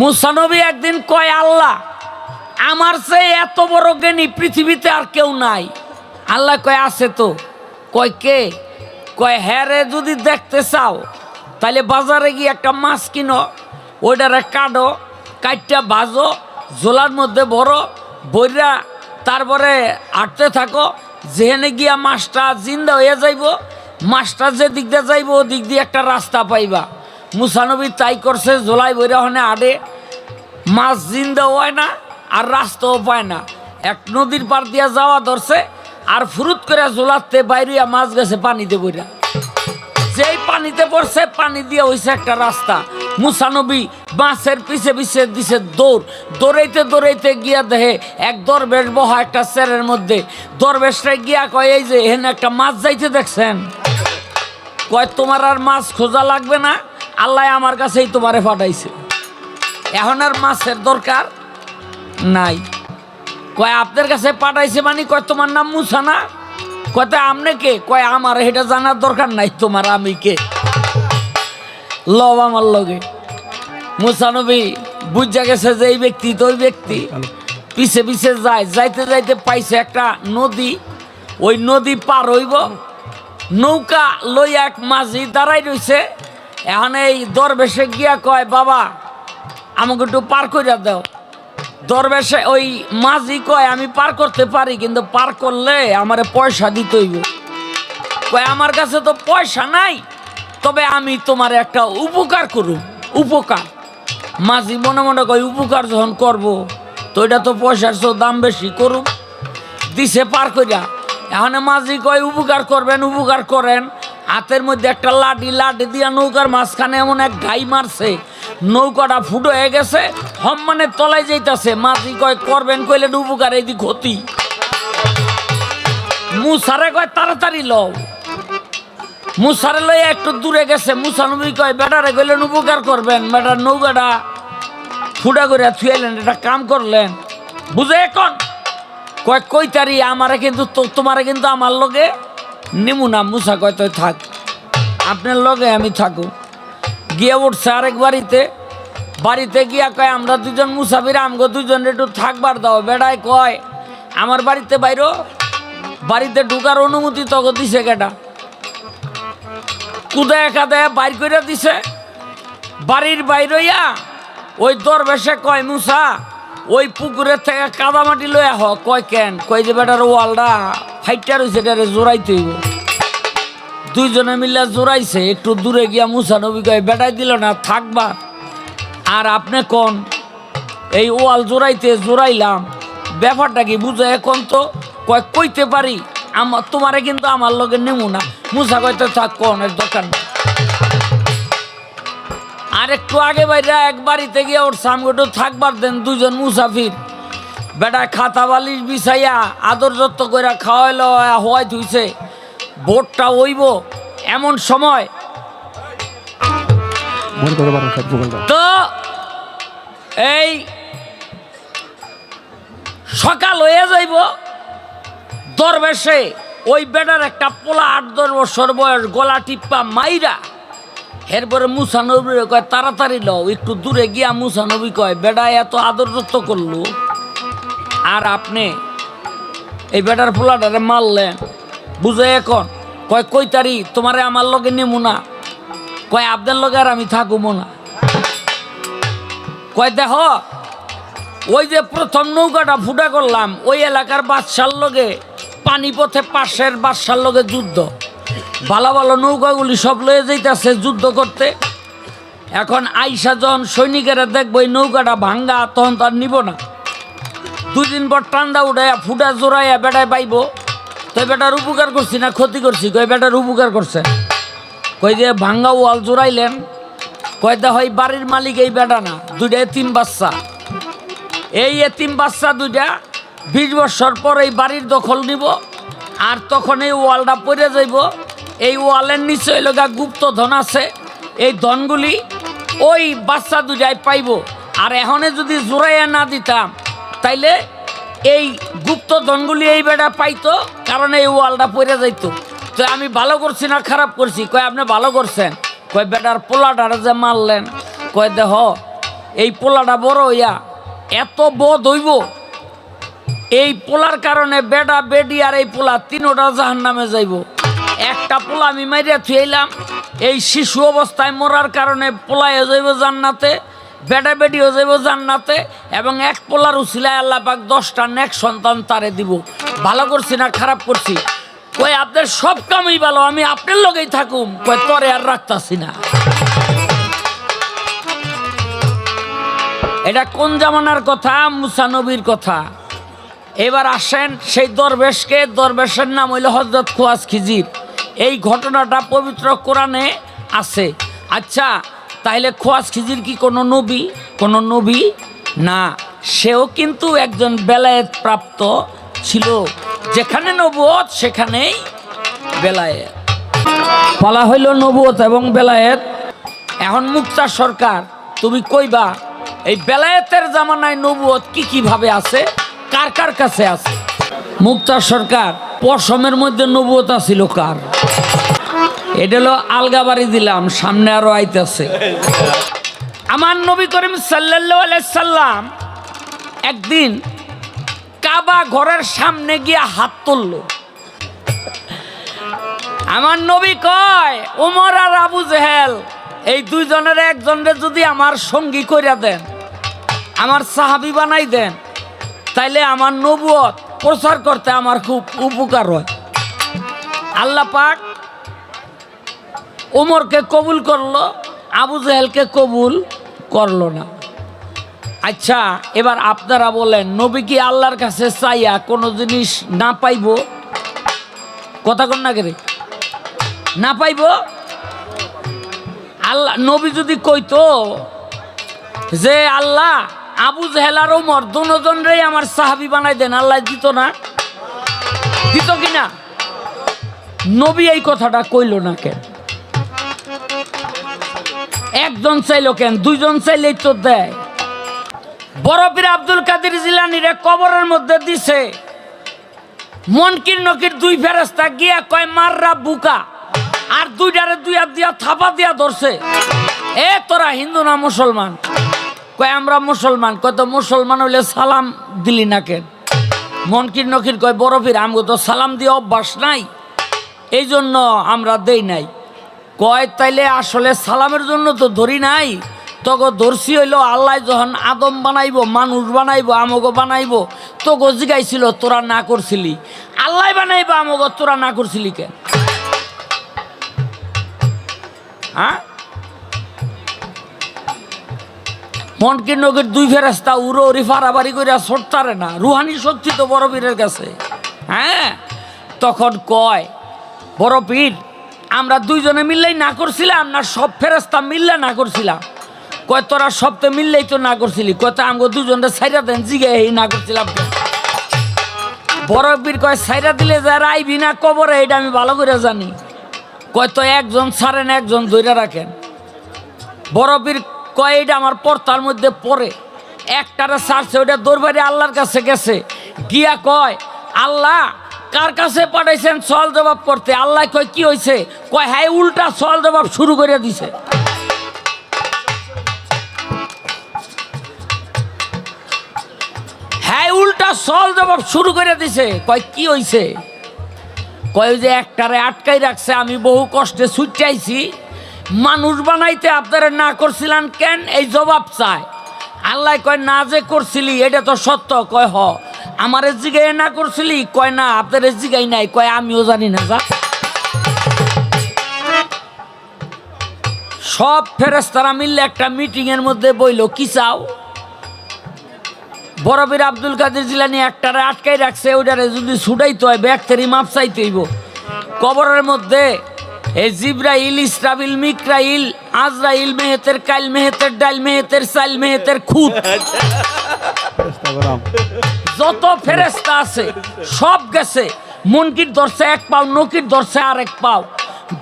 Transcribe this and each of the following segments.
মুসা নবী একদিন কয়, আল্লাহ আমার চেয়ে এত বড় জ্ঞানী পৃথিবীতে আর কেউ নাই। আল্লাহ কয়, আছে তো। কয়, কে? কয়, হ্যাঁ রে, যদি দেখতে চাও তাহলে বাজারে গিয়ে একটা মাছ কিনো, ওইটারে কাটো, কাটটা ভাজো, ঝোলার মধ্যে ভরো, বইরা তারপরে হাঁটতে থাকো, যেখানে গিয়া মাছটা জিন্দা হয়ে যাইব, মাছটা যে দিক দিয়ে যাইব ও দিক দিয়ে একটা রাস্তা পাইবা। মুসা নবী তাই করছে, ঝোলাই বইরা হনে আড়ে, মাছ জিন্দাও হয় না আর রাস্তাও পায় না। এক নদীর পার দিয়া যাওয়া ধরছে, আর ফুরুত করে ঝোলাতে বাইরিয়া মাছ গেছে পানিতে বইরা। যেই পানিতে পড়ছে, পানি দিয়ে হয়েছে একটা রাস্তা। মুসা নবী মাছের পিছে পিছে দিছে দৌড়, দৌড়াইতে দৌড়াইতে গিয়া দেখে এক দরবেশ বহা একটা চেরের মধ্যে। দরবেশটা গিয়া কয়, এই যে এখানে একটা মাছ যাইতে দেখছেন? কয়, তোমার আর মাছ খোঁজা লাগবে না, আল্লাহ আমার কাছেই তোমারে পাঠাইছে, এখন আর মাছের দরকার নাই। কয়, আপনার কাছে পাঠাইছে মানে? কয়, তোমার নাম মুসা না? কয়, তা আমনে কে? কয়, আমার এটা জানার দরকার নাই, তোমার আমি কে, লব আমার লগে। মুসা নবী বুঝা গেছে যে এই ব্যক্তি তো ওই ব্যক্তি। পিছে পিছে যায়, যাইতে যাইতে পাইছে একটা নদী। ওই নদী পার হইব, নৌকা লইয়া এক মাঝি দাঁড়াই রইছে। এখন এই দরবেশে গিয়া কয়, বাবা আমাকে একটু পার কইরা দাও। দরবেশে ওই মাঝি কয়, আমি পার করতে পারি, কিন্তু পার করলে আমারে পয়সা দিতে হইব। কয়, আমার কাছে তো পয়সা নাই, তবে আমি তোমার একটা উপকার করুম। উপকার? মাঝি মনে মনে কয়, উপকার যখন করব তো এটা তো পয়সার চেয়ে দাম বেশি, করুম। দিছে পার কইরা। এখন মাঝি কয়, উপকার করবেন, উপকার করেন। হাতের মধ্যে একটা লাঠি, লাঠি দিয়া নৌকার মাঝখানে এমন এক ঘাই মারছে, নৌকাটা ফুটো হয়ে গেছে, সম্মানের তলায় যাইতাছে। মাঝি কয়, করবেন কইলে উপকার, এই দি ক্ষতি। মুসারে কয়, তাড়াতাড়ি লও। মুসারে লইয়া একটু দূরে গেছে। মুসা নবী কয়, বেটারে কইলেন উপকার করবেন, বেটার নৌকাটা ফুটা করে থুয়েলেন, এটা কাম করলেন, বুঝে এখন? কয়, কইতারি আমারে কিন্তু তোমারে কিন্তু আমার লগে নেমু না। মুসা কয়, তুই থাক, আপনার লগে আমি থাকু। গিয়ে উঠছে আরেক বাড়িতে। বাড়িতে গিয়া কয়, আমরা দুজন মুসাফির, আমগো দুজন একটু থাকবার দাও। বেড়ায় কয়, আমার বাড়িতে বাইরো, বাড়িতে ঢুকার অনুমতি তখন দিছে কেটা? কুদায় কাদায় বাইর করে দিছে। বাড়ির বাইরইয়া ওই দরবেশে কয়, মুসা ওই পুকুরের থেকে কাদা মাটি লইয়া হ। কয়, কেন? কয় যে বেটার ওয়ালটা ফাইটার হয়েছে, এটারে জোড়াইতে হইব। দুইজনে মিলে জোড়াইছে। একটু দূরে গিয়া মুসা নবী কয়, বেটাই দিল না, থাকবা। আর আপনি কোন এই ওয়াল জোড়াইতে জোড়াইলাম, ব্যাপারটা কি বুঝে এখন? তো কয়, কইতে পারি, আমার তোমারে কিন্তু আমার লগে নেমু না। মুসা কয়তো থাক, কোন এর দরকার নেই। আর একটু আগে বাইরে এক বাড়িতে গিয়ে ওর সামগোটো থাকবার দেন। দুজন মুসাফির, বেটা খাতা বালিশ বিছাইয়া আদর যত্ন করে খাওয়াইলো, হওয়াই ধুইছে। ভোটটা হইব এমন সময় তো এই সকাল হয়ে যাইব। দরবেশে ওই বেটার একটা পোলা ৮-১০ বছর বয়স, গলা টিপ্পা মাইরা। এরপরে মুসা নবী কয়, তাড়াতাড়ি লও। একটু দূরে গিয়া মুসা নবী কয়, বেটা এত আদর যত্ন করলো, আর আপনি এই বেটার পোলাটারে মারলেন, বুঝে এখন? কয়, কইতারি তোমারে আমার লগে নেমু না। কয়, আপনার লগে আর আমি থাকুমো না। কয়, দেখ ওই যে প্রথম নৌকাটা ফুটা করলাম, ওই এলাকার বাদশার লগে পানিপথে পাশের বাদশার লগে যুদ্ধ। ভালো ভালো নৌকাগুলি সব লয়ে যাইতেছে যুদ্ধ করতে। এখন আইসা যখন সৈনিকেরা দেখবো এই নৌকাটা ভাঙ্গা, তখন তো আর নিব না। 2 দিন পর টান্ডা উঠাইয়া ফুটা জোড়াইয়া বেটায় পাইব। তো বেটার উপকার করছি না ক্ষতি করছি? কয়, বেটার উপকার করছে। কই যে ভাঙ্গা ওয়াল জোড়াইলেন? কয়, দেখ এই বাড়ির মালিক এই বেটা না, 2টা এতিম বাচ্চা। এই এতিম বাচ্চা 2টা 20 বছর পর এই বাড়ির দখল নিব, আর তখন এই ওয়ালটা পড়ে যাইব। এই ওয়ালের নিচে হইল গুপ্ত ধন আছে, এই ধনগুলি ওই বাচ্চা 2টায় পাইব। আর এখনে যদি জোড়াইয়া না দিতাম, তাইলে এই গুপ্ত ধনগুলি এই বেটা পাইতো, কারণ এই ওয়ালটা পড়ে যাইতো। তো আমি ভালো করছি না খারাপ করছি? কয়, আপনি ভালো করছেন। কয়, বেটার পোলাটারে যে মারলেন, কয়, দেহ এই পোলাটা বড় হইয়া এত বদ হইব, এই পোলার কারণে বেডা বেডি আর এই পোলা তিনোটা জাহান্নামে যাইব। একটা পোলা আমি মাইরা থুইলাম, এই শিশু অবস্থায় মরার কারণে পোলাইয়া যাইব জান্নাতে, বেডা বেডিও যাইব জান্নাতে, এবং এক পোলার উসিলায় আল্লাহ পাক 10টা নেক সন্তান তারে দিব। ভালো করছি না খারাপ করছি? কই আপনার সব কামই ভালো, আমি আপনার লগেই থাকুম। কই তরে আর রাখতাছি না। এটা কোন জামানার কথা? মুসা নবীর কথা। এবার আসেন সেই দরবেশকে, দরবেশের নাম হইল হযরত খোয়াজ খিজির। এই ঘটনাটা পবিত্র কোরআনে আছে। আচ্ছা, তাইলে খোয়াজ খিজির কি কোনো নবী? কোনো নবী না, সেও কিন্তু একজন বেলায়েত প্রাপ্ত ছিল। যেখানে নবুয়ত সেখানেই বেলায়েত। বলা হইল নবুয়ত এবং বেলায়েত। এখন মুক্তা সরকার, তুমি কইবা এই বেলায়েতের জামানায় নবুয়ত কি কিভাবে আছে, কার কার কাছে আছে? মুক্তা সরকার, পশমের মধ্যে নবুয়ত আছিল কার? এটা হলো আলগাবাড়ি দিলাম, সামনে আরো আইতেছে। আমার নবী করিম সাল্লাল্লাহু আলাইহি সাল্লাম একদিন কাবা ঘরের সামনে গিয়া হাত তুলল। আমার নবী কয়, ওমর আর আবু জেহেল এই দুইজনের একজনের যদি আমার সঙ্গী কইরা দেন, আমার সাহাবী বানাই দেন, তাইলে আমার নবুয়ত প্রচার করতে আমার খুব উপকার হয়। আল্লাহ পাক ওমরকে কবুল করলো, আবু জেহেলকে কবুল করলো না। আচ্ছা, এবার আপনারা বলেন, নবী কি আল্লাহর কাছে চাইয়া কোনো জিনিস না পাইব? কথা কন না করে না পাইব? আল্লাহ নবী যদি কইতো যে আল্লাহ আবু জেহেল আর ওমর দুজনরেই আমার সাহাবী বানাই দেন, আল্লাহ দিত না? দিত কিনা? নবী এই কথাটা কইল না কেন? একজন চাইলো কেন? দুইজন চাইলেই তো দেয়। বড় পীর আব্দুল কাদের জিলানীরে কবরের মধ্যে দিছে, মনকির নকির দুই ফেরেশতা গিয়া কয় মাররা বুকা, আর দুইটারে দুই হাত দিয়া থাপা দিয়া ধরছে। এ তোরা হিন্দু না মুসলমান? কয় আমরা মুসলমান। কয় তো মুসলমান হইলে সালাম দিলি না কেন? মনকির নকির কয় বড় পীর আমগো তো সালাম দিয়ে অভ্যাস নাই, এই জন্য আমরা দেই নাই। কয় তাইলে আসলে সালামের জন্য তো ধরি নাই, তোকে ধরছি হইল আল্লাহ যখন আদম বানাইব, মানুষ বানাইব, আমগো বানাইব, তোকে জিগাইছিল তোরা না করছিলি। আল্লাহ বানাইব আমগো, তোরা না করছিলি কেন? হ্যাঁ, মনকির নগের দুই ফেরেশতা উড়ো উড়ি ফাড়াবাড়ি করে ছড়তারে না, রুহানি শক্তি তো বড় পীরের কাছে। হ্যাঁ, তখন কয় বড় পীর আমরা দুইজনে মিললেই না করছিলাম না সব ফেরেশতা মিললে না করছিলাম? কয় তোরা সবতে মিললেই তো না করছিলি। কয় তো আমগো দুজনটা ছাইরা দেন, জিগে না করছিলাম। বড় পীর কয় ছাইরা দিলে যারা আইবি না কবরে, এটা আমি ভালো করে জানি। কয় তো একজন ছাড়েন, একজন ধইরা রাখেন। বড় পীর কয় এটা আমার পর্তার মধ্যে পড়ে, একটারে ছাড়ছে, ওইটা দরবারে আল্লাহর কাছে গেছে, গিয়া কয় আল্লাহ কার কাছে পাঠাইছেন সওয়াল জবাব করতে? আল্লাহ কয় কি হয়েছে? কয় হ্যাঁ উল্টা সওয়াল জবাব শুরু করে দিছে। হ্যাঁ উল্টা সওয়াল জবাব শুরু করে দিছে। কয় কি হয়েছে? কয় যে একটারে আটকাই রাখছে, আমি বহু কষ্টে ছুটাইছি, মানুষ বানাইতে আপনারা না করছিলেন কেন? এই জবাব চায়। আল্লাহ কয় না যে করছিলি এটা তো সত্য। কয় হ। আমারে জিগাই না করছিলি? কয় না। আপনার জিগাই নাই? কয় আমিও জানি না। যা সব ফেরেশতারা মিললে একটা মিটিং এর মধ্যে বইল, কি চাও? বড় পীর আব্দুল কাদের জিলানী একটারে আটকাই রাখছে, ওইটারে যদি ছুটাইতে হয় ব্যাগতেরই মাপ চাইতে হইব। কবরের মধ্যে এই জিব্রাইল, ইসরাফিল, মিকরাইল, আজরাইল, মেহেতের কাইল, মেহেতের ডাইল, মেহেতের চাইল, মেহেতের খুঁত, যত ফেরেশতা আছে সব গেছে। মুনকির ধরছে এক পাও, নকির ধরছে আর এক পাও।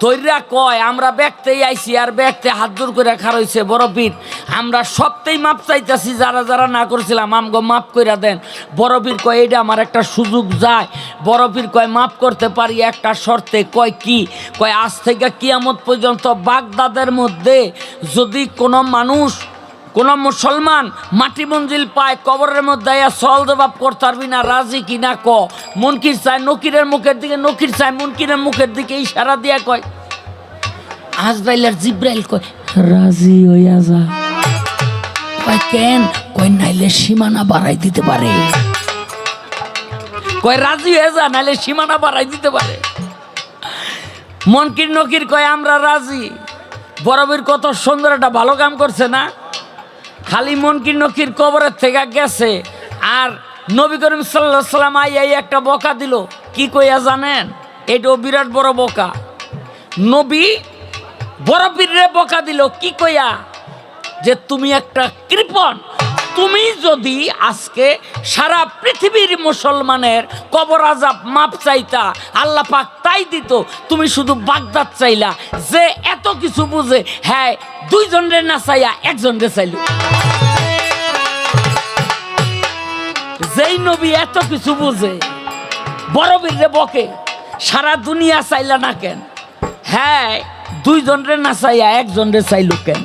ধৈর্যা কয় আমরা ব্যাগতেই আইছি, আর ব্যাগতে হাত জোর করে খারইছে। বড় পীর আমরা সবতেই মাপ চাইতেছি, যারা যারা না করছিলাম আমগো মাপ কইরা দেন। বড় পীর কয় এটা আমার একটা সুযোগ যায়। বড় পীর কয় মাপ করতে পারি একটা শর্তে। কয় কি? কয় আজ থেকে কিয়ামত পর্যন্ত বাগদাদের মধ্যে যদি কোনো মানুষ কোন মুসলমান মাটি মঞ্জিল পায় কবরের মধ্যে সওয়াল জবাব করতে পারবি না, রাজি কিনা ক। মুনকির চায় নকিরের মুখের দিকে, নকির চায় মুনকিরের মুখের দিকে, ইশারা দিয়া কয়। আজরাইল আর জিব্রাইল কয় রাজি হইয়া যা। কয় কেন? কয় নাইলে সীমানা বাড়াই দিতে পারে। কয় রাজি হয়ে যা, নাইলে সীমানা বাড়াই দিতে পারে। মুনকির নকির কয় আমরা রাজি। বরাবর কত সুন্দর একটা ভালো কাম করছে না? খালি মুনকির নকির কবরের থেকে গেছে আর নবী করিম সাল্লাল্লাহু আলাইহি ওয়াসাল্লাম আইয়া একটা বকা দিল। কি কইয়া জানেন? এটাও বিরাট বড় বকা। নবী বড় পীরে বকা দিল কি কইয়া? যে তুমি একটা কৃপণ, তুমি যদি আজকে সারা পৃথিবীর মুসলমানের কবর আযাব মাপ চাইতা, আল্লাহ পাক তাই দিত। তুমি শুধু বাগদাদ চাইলা, যে এত কিছু বুঝে, হ্যাঁ দুইজনরে না চাইয়া একজনরে চাইল। যেই নবী এত কিছু বুঝে বড় বীরে বকে, সারা দুনিয়া চাইলা না কেন? হ্যাঁ দুইজনরে না চাইয়া একজনরে চাইল কেন?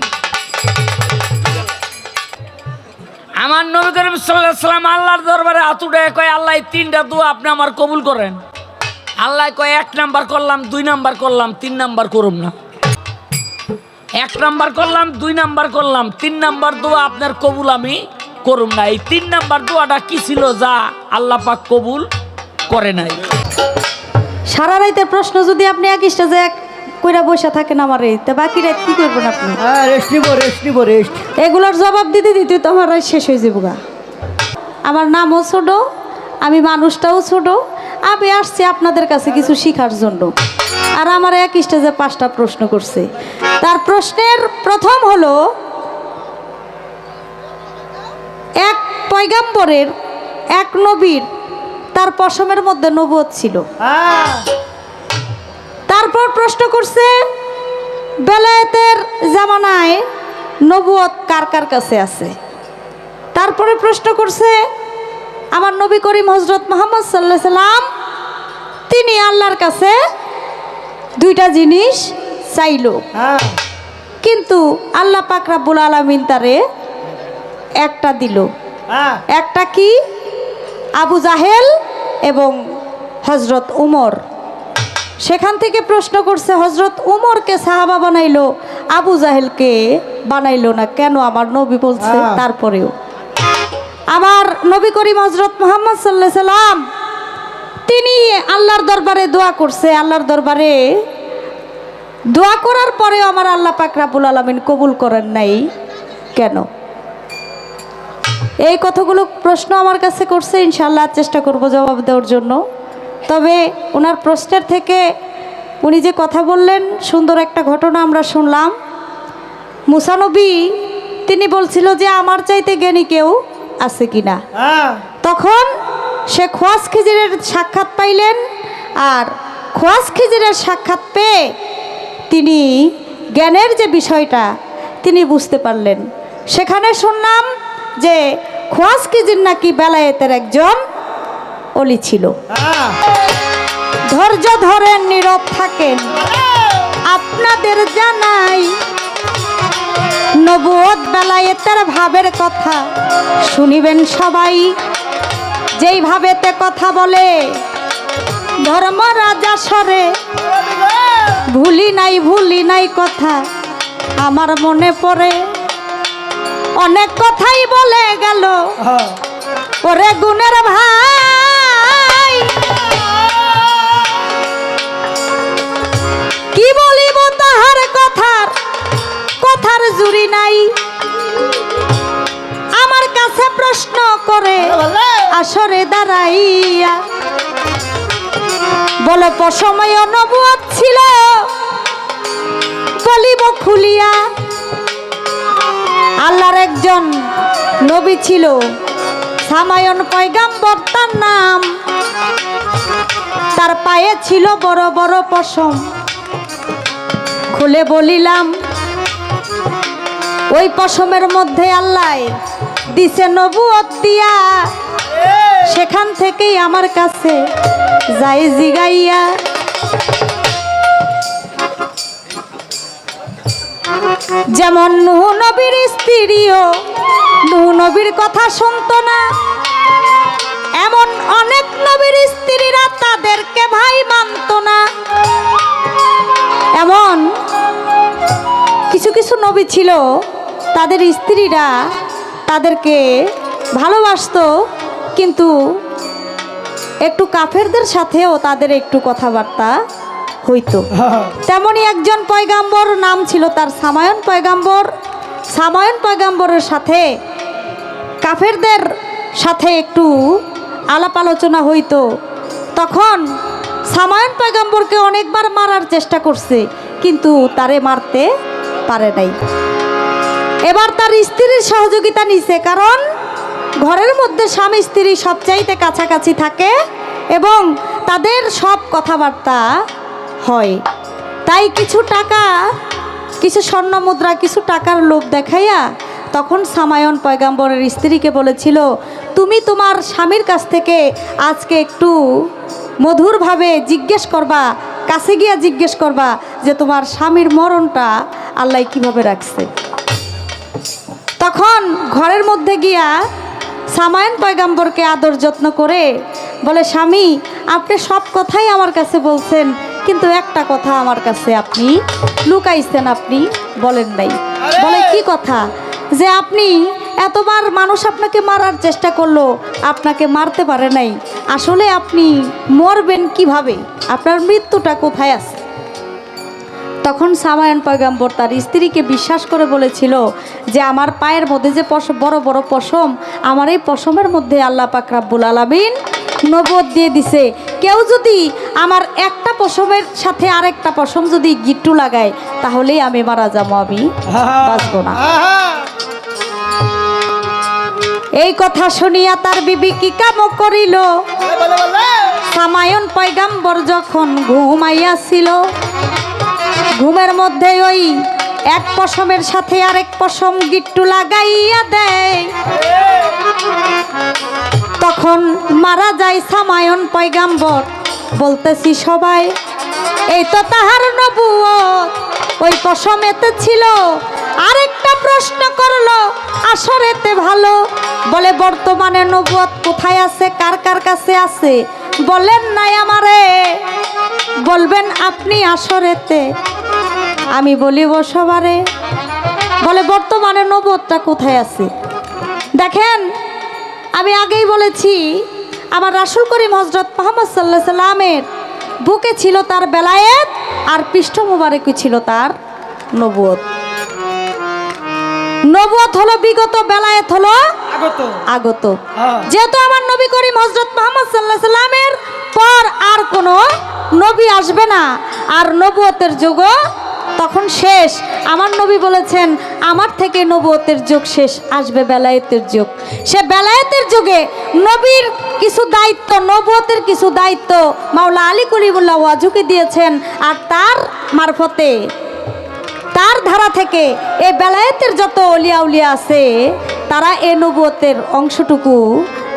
আমার নবী করিম সাল্লাল্লাহু আলাইহি ওয়াসাল্লাম আল্লাহর দরবারে হাত উঠায় কয় আল্লাহ এই 3টা দোয়া আপনি আমার কবুল করেন। আল্লাহ কয় 1 নাম্বার করলাম, 2 নাম্বার করলাম, 3 নাম্বার করুম না। 1 নাম্বার করলাম, 2 নাম্বার করলাম, 3 নাম্বার দোয়া আপনার কবুল আমি করুম না। এই 3 নাম্বার দোয়াটা কি ছিল যা আল্লাহ পাক কবুল করে নাই? সারা রাতের প্রশ্ন যদি আপনি এক স্টেজে কইরা বসে থাকেন আমারে, তা বাকি রাত কি করবেন আপনি? রেস্ট নিব। এগুলোর জবাব দিতে দিতে তো আমার রাত শেষ হয়ে যাবো গা। আমার নামও ছোট, আমি মানুষটাও ছোট, আমি আসছি আপনাদের কাছে কিছু শিখার জন্য। আর আমার এক স্টেজে 5টা প্রশ্ন করছে। তার প্রশ্নের প্রথম হলো, এক পয়গাম্বরের, এক নবীর তার পশমের মধ্যে নবুয়ত ছিল। তারপর প্রশ্ন করছে বেলায়েতের জামানায় নবুয়ত কার কার কাছে আছে। তারপরে প্রশ্ন করছে আমার নবী করিম হযরত মুহাম্মদ সাল্লাল্লাহু আলাইহি সাল্লাম তিনি আল্লাহর কাছে 2টা জিনিস চাইল, কিন্তু আল্লাহ পাক রব্বুল আলামিন তারে একটা দিল। একটা কি? আবু জাহেল এবং হযরত উমর। সেখান থেকে প্রশ্ন করছে হযরত উমরকে সাহাবা বানাইলো, আবু জাহেলকে বানাইলো না কেন? আমার নবী বলছে তারপরেও আমার নবী করিম হযরত মুহাম্মদ সাল্লাল্লাহু আলাইহি সাল্লাম তিনি আল্লাহর দরবারে দোয়া করছে। আল্লাহর দরবারে দোয়া করার পরেও আমার আল্লাহ পাক রব্বুল আলামিন কবুল করেন নাই কেন? এই কথাগুলো প্রশ্ন আমার কাছে করছে। ইনশাআল্লাহ চেষ্টা করব জবাব দেওয়ার জন্য। তবে ওনার প্রশ্নের থেকে উনি যে কথা বললেন, সুন্দর একটা ঘটনা আমরা শুনলাম। মুসা নবী তিনি বলছিল যে আমার চাইতে জ্ঞানী কেউ আছে কিনা। তখন সে খোয়াজ খিজিরের সাক্ষাৎ পাইলেন, আর খোয়াজ খিজিরের সাক্ষাৎ পেয়ে তিনি জ্ঞানের যে বিষয়টা তিনি বুঝতে পারলেন। সেখানে শুনলাম যে খোয়াজ খিজির নাকি বেলায়েতের একজন অলি ছিল। ধৈর্য ধরেন, নীরব থাকেন, আপনাদের জানাই নবুয়ত বেলায়েতের ভাবের কথা শুনিবেন সবাই। যেই ভাবেতে কথা বলে ধর্মরাজা সরে, ভুলি নাই কথা আমার মনে পড়ে। অনেক কথাই বলে গেল ওরে গুণের ভাই, কি বলিব তাহার কথার জুড়ি নাই। আমার কাছে প্রশ্ন করে আসরে দাঁড়াইয়া বলো পসময় নবুয়ত ছিল, বলিব খুলিয়া। আল্লাহর একজন নবী ছিল, সামায়ন পয়গাম্বর তার নাম। তার পায়ে ছিল বড় বড় পশম, খুলে বলিলাম ওই পশমের মধ্যে আল্লাহ দিছে নবুয়ত দিয়া। সেখান থেকেই আমার কাছে যাই জিগাইয়া। যেমন নূহ নবীর স্ত্রীও নূহ নবীর কথা শুনতো না, এমন অনেক নবীর স্ত্রীরা তাদেরকে ভাই মানত না। এমন কিছু কিছু নবী ছিল তাদের স্ত্রীরা তাদেরকে ভালোবাসতো, কিন্তু একটু কাফেরদের সাথেও তাদের একটু কথাবার্তা হইতো। তেমনই একজন পয়গাম্বর, নাম ছিল তার সামায়ন পয়গাম্বর। সামায়ন পয়গাম্বরের সাথে কাফেরদের সাথে একটু আলাপ আলোচনা হইতো। তখন সামায়ন পয়গাম্বরকে অনেকবার মারার চেষ্টা করছে, কিন্তু তারে মারতে পারে নাই। এবার তার স্ত্রীর সহযোগিতা নিছে, কারণ ঘরের মধ্যে স্বামী স্ত্রী সবচাইতে কাছাকাছি থাকে এবং তাদের সব কথাবার্তা হয়। তাই কিছু টাকা, কিছু স্বর্ণ মুদ্রা, কিছু টাকার লোভ দেখাইয়া তখন সামায়ন পয়গাম্বরের স্ত্রীকে বলেছিল, তুমি তোমার স্বামীর কাছ থেকে আজকে একটু মধুরভাবে জিজ্ঞেস করবা, কাছে গিয়া জিজ্ঞেস করবা যে তোমার স্বামীর মরণটা আল্লাহ কিভাবে রাখছে। তখন ঘরের মধ্যে গিয়া সামায়ন পয়গাম্বরকে আদর যত্ন করে বলে, স্বামী আপনি সব কথাই আমার কাছে বলছেন, কিন্তু একটা কথা আমার কাছে আপনি লুকাইছেন, আপনি বলেন নাই। বলে, কি কথা? যে আপনি এতবার মানুষ আপনাকে মারার চেষ্টা করলো, আপনাকে মারতে পারে নাই, আসলে আপনি মরবেন কিভাবে, আপনার মৃত্যুটা কোথায় আছে? তখন সামায়ন পয়গাম্বর তার স্ত্রীকে বিশ্বাস করে বলেছিল যে আমার পায়ের মধ্যে যে বড় বড় পশম, আমার এই পশমের মধ্যে আল্লাহ পাক রব্বুল আলামিন নবুয়ত দিয়ে দিছে। কেউ যদি আমার একটা পশমের সাথে আরেকটা পশম যদি গিট্টু লাগায়, তাহলেই আমি মারা যাবো, আমি বাঁচবো না। এই কথা শুনিয়া তার বিবি কি কাম করিল, সামায়ন পয়গাম্বর যখন ঘুমাইয়াছিল, ঘুমের মধ্যে ওই এক পশমের সাথে আরেক পশম গিট্টু লাগাইয়া দেয়। তখন মারা যায় সামায়ন পয়গাম্বর। বলতেছি সবাই, এই তো তাহার নবুয়ত, ওই পশমেতে ছিল। আরেকটা প্রশ্ন করলো, আসরেতে ভালো। বলে, বর্তমানে নবুয়ত কোথায় আছে, কার কার কাছে আছে? বলেন নাই আমারে, বলবেন আপনি আসরেতে। আমি বলিব সবারে। বলে, বর্তমানে নবুয়তটা কোথায় আছে? দেখেন, আমি আগেই বলেছি, আমার রাসূল করিম হযরত মুহাম্মদ সাল্লাল্লাহু আলাইহি সাল্লামের বুকে ছিল তার বেলায়েত, আর পৃষ্ঠ মুবারকে ছিল তার নবুয়ত। নবুয়ত হলো বিগত, বেলায়েত হলো আগত। যেহেতু আমার নবী করিম হযরত মুহাম্মদ সাল্লাল্লাহু আলাইহি সাল্লামের পর আর কোনো নবী আসবে না, আর নবুয়তের যুগ তখন শেষ। আমার নবী বলেছেন, আমার থেকে নবুয়তের যুগ শেষ, আসবে বেলায়েতের যুগ। সে বেলায়েতের যুগে নবীর কিছু দায়িত্ব, নবুয়তের কিছু দায়িত্ব মাওলা আলী কলিমুল্লাহ ওয়াজুকে দিয়েছেন, আর তার মারফতে, তার ধারা থেকে এই বেলায়েতের যত অলিয়া উলিয়া আছে, তারা এই নবুয়তের অংশটুকু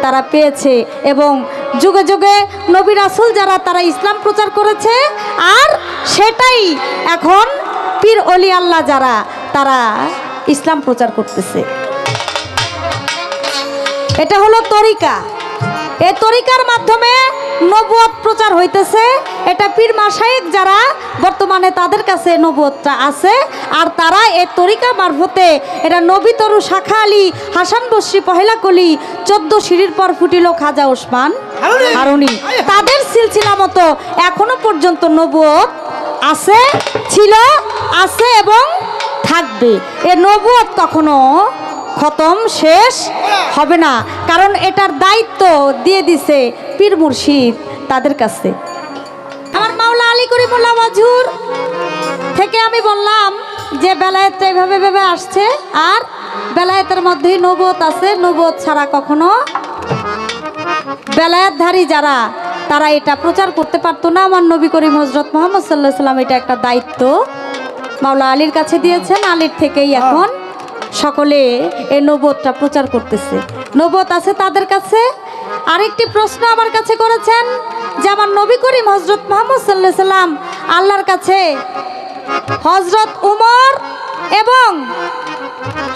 তারা পেয়েছে। এবং যুগে যুগে নবী রাসূল যারা, তারা ইসলাম প্রচার করেছে, আর সেটাই এখন পীর অলি আল্লাহ যারা, তারা ইসলাম প্রচার করতেছে। এটা হলো তরিকা। এই তরিকার মাধ্যমে নবুয়ত প্রচার হইতেছে। এটা পীর মাশায়েখ যারা বর্তমানে, তাদের কাছে নবুয়তটা আছে, আর তারা এই তরিকা মারফতে, এটা নবী তরু শাখা আলী হাসান বসরি পহেলা কলি 14 সিঁড়ির পর ফুটিল খাজা ওসমান হারুনি, তাদের সিলসিলা মতো এখনো পর্যন্ত নবুয়ত আছে, ছিল, আছে এবং থাকবে। এ নবুয়ত কখনো খতম, শেষ হবে না, কারণ এটার দায়িত্ব দিয়ে দিছে পীর মুর্শিদ তাদের কাছে। আমার মাওলা আলী করিমুল্লাহ ওয়াজুর থেকে আমি বললাম যে বেলায়েতটা এইভাবে ভেবে আসছে, আর বেলায়েতের মধ্যেই নবুয়ত আছে। নবুয়ত ছাড়া কখনো বেলায়েতধারী যারা, তারা এটা প্রচার করতে পারতো না। আমার নবী করিম হযরত মুহাম্মদ সাল্লাল্লাহু আলাইহি সাল্লাম এটা একটা দায়িত্ব মাওলা আলীর কাছে দিয়েছেন। আলীর থেকেই এখন সকলে এই নবুয়তটা প্রচার করতেছে। নবুয়ত আছে তাদের কাছে। আরেকটি প্রশ্ন আমার কাছে করেছেন যে আমার নবী করিম হযরত মুহাম্মদ সাল্লাল্লাহু আলাইহি সাল্লাম আল্লাহর কাছে হযরত উমর এবং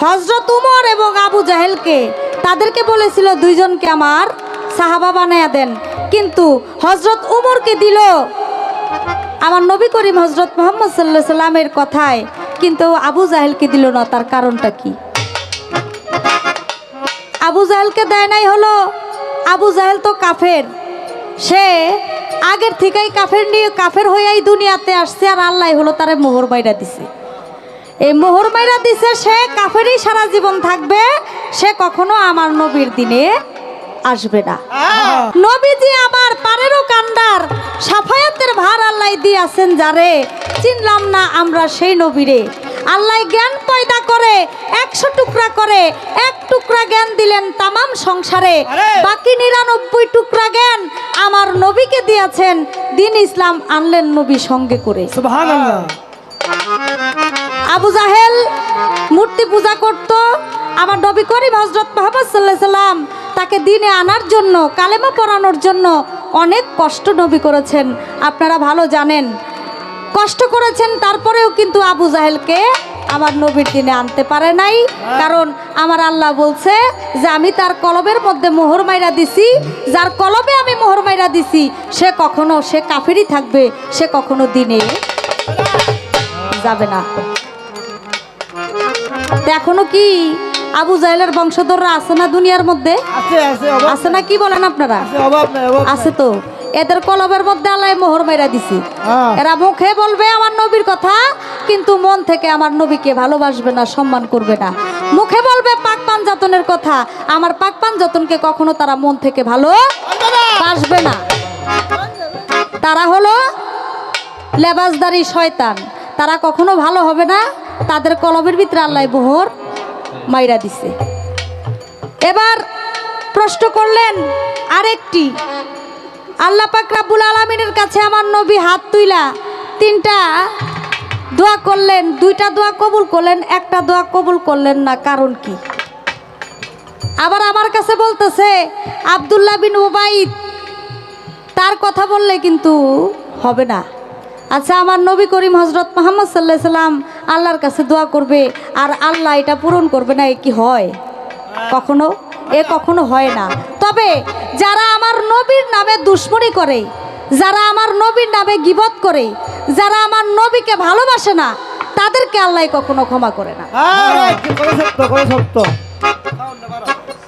হযরত উমর এবং আবু জাহেলকে তাদেরকে বলেছিল দুইজনকে আমার সাহাবা বানায়া দেন, কিন্তু হযরত উমরকে দিল আমার নবী করিম হযরত মুহাম্মদ সাল্লাল্লাহু আলাইহি সাল্লামের কথায়, কিন্তু আবু জাহেলকে দিল না। তার কারণটা কি? আবু জাহেলকে দেয় নাই হলো আবু জাহেল তো কাফের, সে আগের থেকেই কাফের হয়েই দুনিয়াতে আসছে, আর আল্লাহ হলো তারে মোহর বাইরা দিছে। এই মোহর মাইরা দিছে, সে কাফেরই সারা জীবন থাকবে, সে কখনো আমার নবীর দিনে আসবে না। নবীজি আমার পারেরও কান্ডার সাফায়াতের ভার আল্লাহ দিয়েছেন যারে, চিনলাম না আমরা সেই নবীরে। আল্লাহ জ্ঞান পয়দা করে 100 টুকরা করে, এক টুকরা জ্ঞান দিলেন তামাম সংসারে, বাকি 99 টুকরা জ্ঞান আমার নবীকে দিয়েছেন। দিন ইসলাম আনলেন নবী সঙ্গে করে। সুবহানাল্লাহ। আবু জাহেল মূর্তি পূজা করত, আমার নবী করিম হযরত মুহাম্মদ সাল্লাল্লাহু আলাইহি সাল্লাম তাকে দিনে আনার জন্য, কালেমা পড়ানোর জন্য অনেক কষ্ট নবী করেছেন। আপনারা ভালো জানেন কষ্ট করেছেন, তারপরেও কিন্তু আবু জাহেলকে আমার নবীর দিনে আনতে পারে নাই। কারণ আমার আল্লাহ বলছে যে আমি তার কলবের মধ্যে মোহর মাইরা দিছি, যার কলবে আমি মোহর মাইরা দিছি সে কাফেরই থাকবে, সে কখনো দিনে যাবে না। এখনো কি আবু জাহেলের বংশধররা আছে না দুনিয়ার মধ্যে? আছে না? কি বলেন আপনারা? আছে তো। এদের কলবের মধ্যে আল্লাহ মোহর মাইরা দিছি। এরা মুখে বলবে আমার নবীর কথা, কিন্তু মন থেকে আমার নবীকে ভালোবাসবে না, সম্মান করবে না। মুখে বলবে পাক পাঞ্জাতনের কথা, আমার পাক পাঞ্জাতনকে কখনো তারা মন থেকে ভালোবাসবে না। তারা হলো লেবাসদারি শয়তান, তারা কখনো ভালো হবে না। তাদের কলবের ভিতরে আল্লাহ মোহর মাইরা দিছে। এবার প্রশ্ন করলেন আরেকটি, আল্লাহ পাক রব্বুল আলামিনের কাছে আমার নবী হাত তুইলা 3টা দোয়া করলেন, 2টা দোয়া কবুল করলেন, একটা দোয়া কবুল করলেন না, কারণ কি? আবার আমার কাছে বলতেছে আব্দুল্লাহ বিন উবাইদ, তার কথা বললে কিন্তু হবে না। আচ্ছা, আমার নবী করিম হযরত মুহাম্মদ সাল্লাল্লাহু আলাইহি সাল্লাম আল্লাহর কাছে দোয়া করবে আর আল্লাহ এটা পূরণ করবে না, এ কি হয়? কখনো কখনো হয় না। তবে যারা আমার নবীর নামে দুশমনি করে, যারা আমার নবীর নামে গীবত করে, যারা আমার নবীকে ভালোবাসে না, তাদেরকে আল্লাহ কখনো ক্ষমা করে না।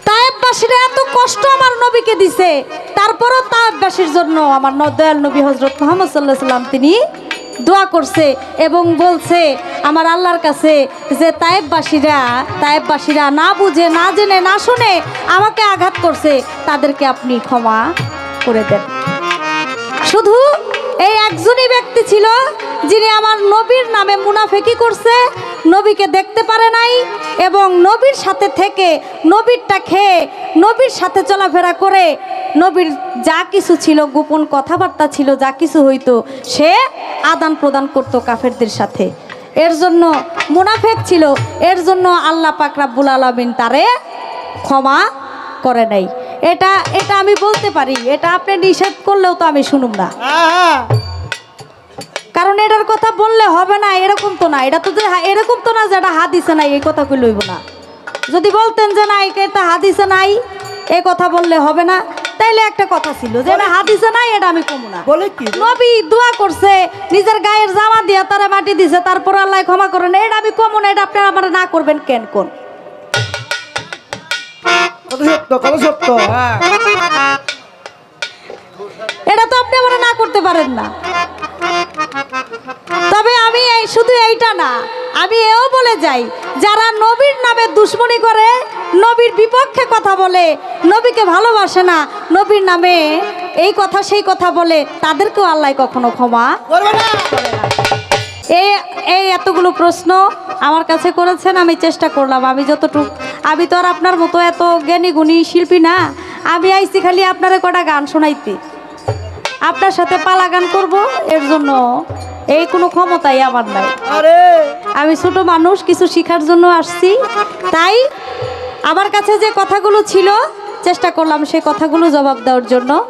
তায়েববাসীরা এত কষ্ট আমার নবীকে দিছে, তারপরও তায়েববাসীর জন্য আমার দয়াল নবী হযরত মুহাম্মদ সাল্লাল্লাহু আলাইহি সাল্লাম তিনি দোয়া করছে এবং বলছে আমার আল্লাহর কাছে যে তায়েববাসীরা না বুঝে, না জেনে, না শুনে আমাকে আঘাত করছে, তাদেরকে আপনি ক্ষমা করে দেন। শুধু এই একজনই ব্যক্তি ছিল যিনি আমার নবীর নামে মুনাফিকি করছে, নবীকে দেখতে পারে নাই এবং নবীর সাথে থেকে, নবীরটা খেয়ে, নবীর সাথে চলাফেরা করে, নবীর যা কিছু ছিল, গোপন কথাবার্তা ছিল, যা কিছু হইতো সে আদান প্রদান করতো কাফেরদের সাথে। এর জন্য মুনাফিক ছিল, এর জন্য আল্লাহ পাক রব্বুল আলামিন তারে ক্ষমা করে নাই। এটা আমি বলতে পারি, এটা আপনি নিষেধ করলেও তো আমি শুনুম না, কারণ এটার কথা বললে হবে না, এরকম তো না। এটা তো এরকম তো না যে এটা হাদিসে নাই, এই কথা কই লইব না। যদি বলতেন যে না এটা হাদিসে নাই, এই কথা বললে হবে না, তাইলে একটা কথা ছিল যে এটা হাদিসে নাই, এটা আমি কমু না। নবী দোয়া করছে, নিজের গায়ের জামা দিয়া তারা মাটি দিছে, তারপর আল্লাহ ক্ষমা করেন, এটা আমি কমু না। এটা আপনারা আমার না করবেন কেন? কোন এটা তো আপনি আমার না করতে পারেন না। তবে আমি শুধু এইটা না, আমি এও বলে যাই, যারা নবীর নামে দুশমনি করে, নবীর বিপক্ষে কথা বলে, নবীকে ভালোবাসে না, নবীর নামে এই কথা সেই কথা বলে, তাদেরকেও আল্লাহ কখনো ক্ষমা করবে না। এই এতগুলো প্রশ্ন আমার কাছে করেছেন, আমি চেষ্টা করলাম আমি যতটুকু। আমি তো আর আপনার মতো এত জ্ঞানী গুণী শিল্পী না, আমি আইছি খালি আপনারে কটা গান শোনাইতে, আপনার সাথে পালা গান করব, এর জন্য এই কোনো ক্ষমতাই আমার নাই। আমি ছোট মানুষ, কিছু শিখার জন্য আসছি, তাই আমার কাছে যে কথাগুলো ছিল চেষ্টা করলাম সেই কথাগুলো জবাব দেওয়ার জন্য।